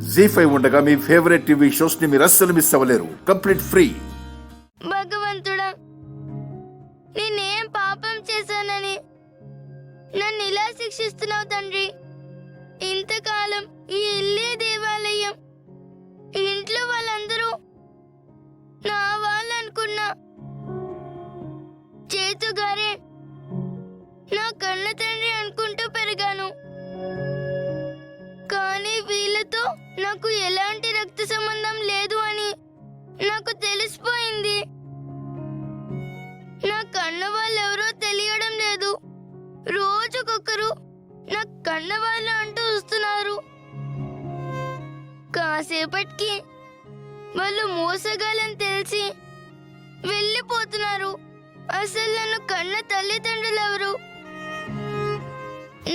జీ5 ఉండగా మీ favourite TV shows ని మీరు అస్సలు మిస్ అవ్వలేరు. Complete free. భగవంతుడా, నేనేం పాపం చేశానని నన్ను ఇలా శిక్షిస్తున్నావు తండ్రి? ఇంతకాలం ఈ ఇల్లే దేవాలయం, ఇంట్లో వాళ్ళందరూ నా వాళ్ళు అనుకున్నా. చేతుగారే నా కన్న తండ్రి అనుకుంటూ పెరిగాను. కానీ వీళ్ళతో నాకు ఎలాంటి రక్త సంబంధం లేదు అని నాకు తెలిసిపోయింది. నా కన్న వాళ్ళెవరో తెలియడం లేదు. రోజుకొకరు నా కన్న వాళ్ళు అంటూ వస్తున్నారు. కాసేపటికి వాళ్ళు మోసగాలని తెలిసి వెళ్ళిపోతున్నారు. అసలు నన్ను కన్న తల్లిదండ్రులు ఎవరు?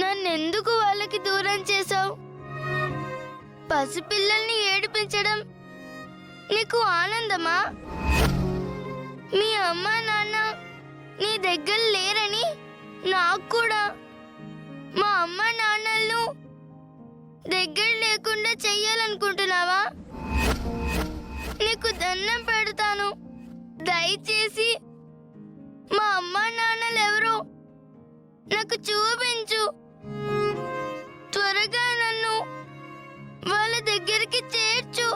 నన్నెందుకు వాళ్ళకి దూరం చేశావు? పసిపిల్లల్ని ఏడిపించడం నీకు ఆనందమా? మీ అమ్మ నాన్న నీ దగ్గర లేరని నాకు కూడా మా అమ్మ నాన్నలను దగ్గర లేకుండా చెయ్యాలనుకుంటున్నావా? నీకు దండం పెడతాను, దయచేసి మా అమ్మ నాన్నలు ఎవరో నాకు చూపించు. త్వరగా నన్ను వాళ్ళ దగ్గరికి చేర్చు.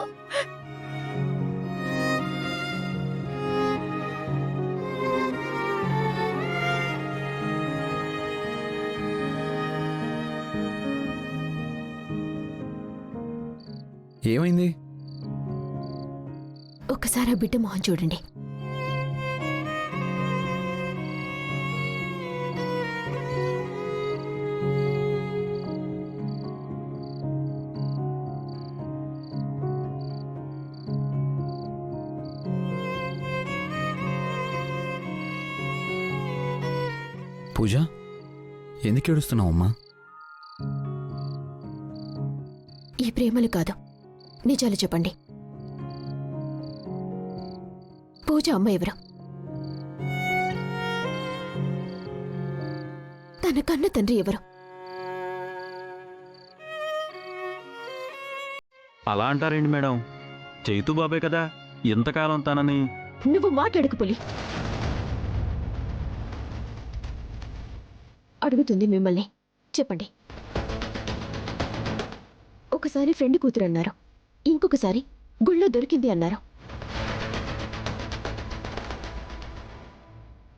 ఏమైంది? ఒక్కసారి ఆ బిడ్డ మొహం చూడండి. పూజ, ఎందుకు ఏడుస్తున్నావు అమ్మా? ఈ ప్రేమలు కాదు, నిజాలు చెప్పండి. పూజ అమ్మ ఎవరు? తన కన్న తండ్రి ఎవరు? అలా అంటారేంటి మేడం? చైతు బాబే కదా ఇంతకాలం తనని. నువ్వు మాట్లాడకు పులి. అడుగుతుంది మిమ్మల్ని, చెప్పండి. ఒకసారి ఫ్రెండ్ కూతురు అన్నారు, ఇంకొకసారి గుళ్ళో దొరికింది అన్నారు.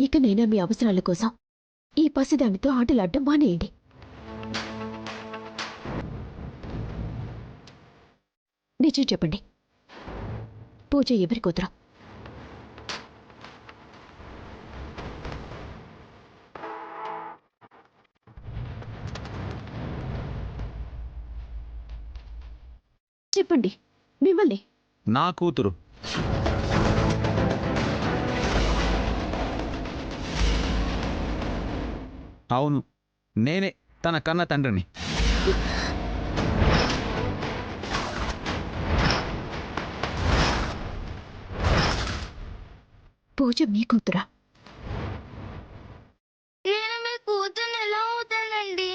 ఇక నేను మీ అవసరాల కోసం ఈ పసిదానితో ఆటలాడడం మానేయండి. నిజం చెప్పండి, పూజ ఎవరి కూతురు? చెప్పండి, మిమ్మల్ని. నా కూతురు. అవును, నేనే తన కన్న తండ్రిని. పూజ మీ కూతురా? నేను మీ కూతుర్ని ఎలా అవుతానండి?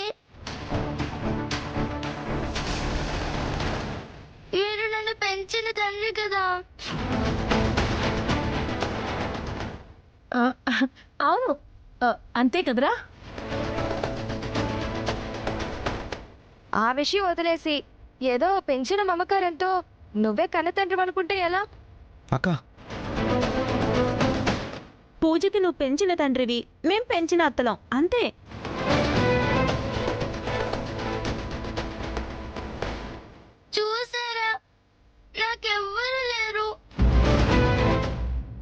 మీరు నన్ను పెంచిన తండ్రి కదా. అవును, అంతే కదరా. ఆ విషయం వదిలేసి ఏదో పెంచిన మమకారంతో నువ్వే కన్నతండ్రి అనుకుంటే ఎలా? అక్క, పూజకి నువ్వు పెంచిన తండ్రివి, మేం పెంచిన అత్తలం, అంతే. చూసారా, నాకెవ్వరు లేరు.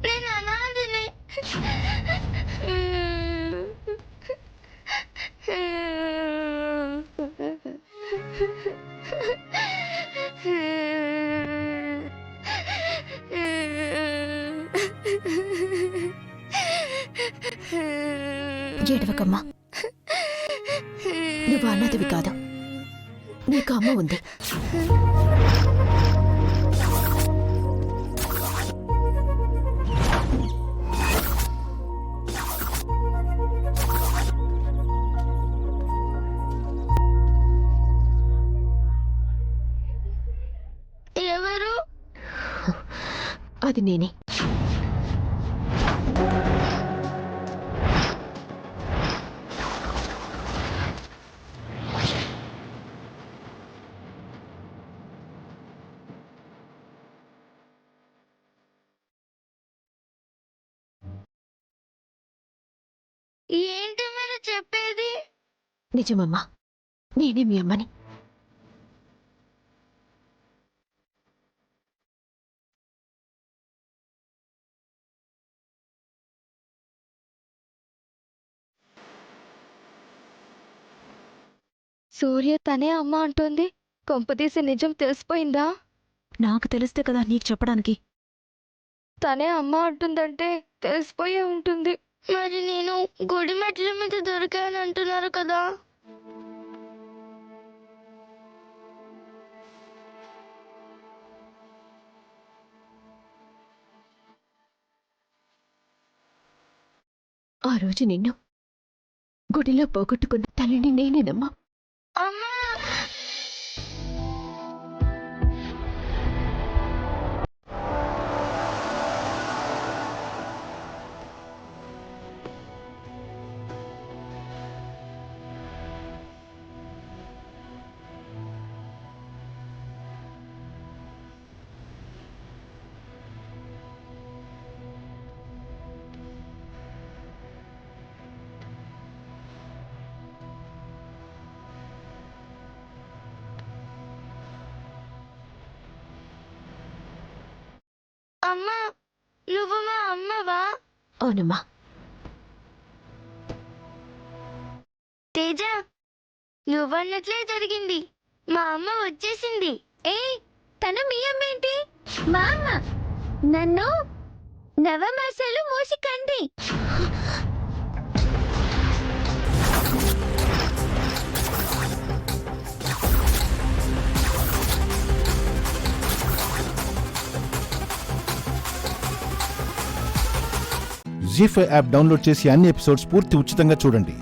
నేను అనాథని. ఏడవకమ్మా, నువ్వు అన్నదివి కాదు, నీకు అమ్మ ఉంది. అది నేనే. ఏంటి మీరు చెప్పేది? నిజమమ్మా, నేనే మీ అమ్మని. సూర్య తనే అమ్మ అంటోంది. కొంపదీసి నిజం తెలిసిపోయిందా? నాకు తెలిస్తే కదా నీకు చెప్పడానికి. తనే అమ్మ అంటుందంటే తెలిసిపోయే ఉంటుంది. మరి నేను గుడి మెట్ల మీద దొరికాను అంటున్నారు కదా. ఆ రోజు నిన్ను గుడిలో పోగొట్టుకున్న తల్లిని నేనేనమ్మా. అమ్మా, అమ్మా, నువ్వు మా అమ్మవా? అవునమ్మా. తేజ, నువ్వన్నట్లే జరిగింది. మా అమ్మ వచ్చేసింది. తను మీ అమ్మ ఏంటి? మా అమ్మ నన్ను నవమాసాలు మోసికండి. జీ5 యాప్ డౌన్లోడ్ చేసి అన్ని ఎపిసోడ్స్ పూర్తి ఉచితంగా చూడండి.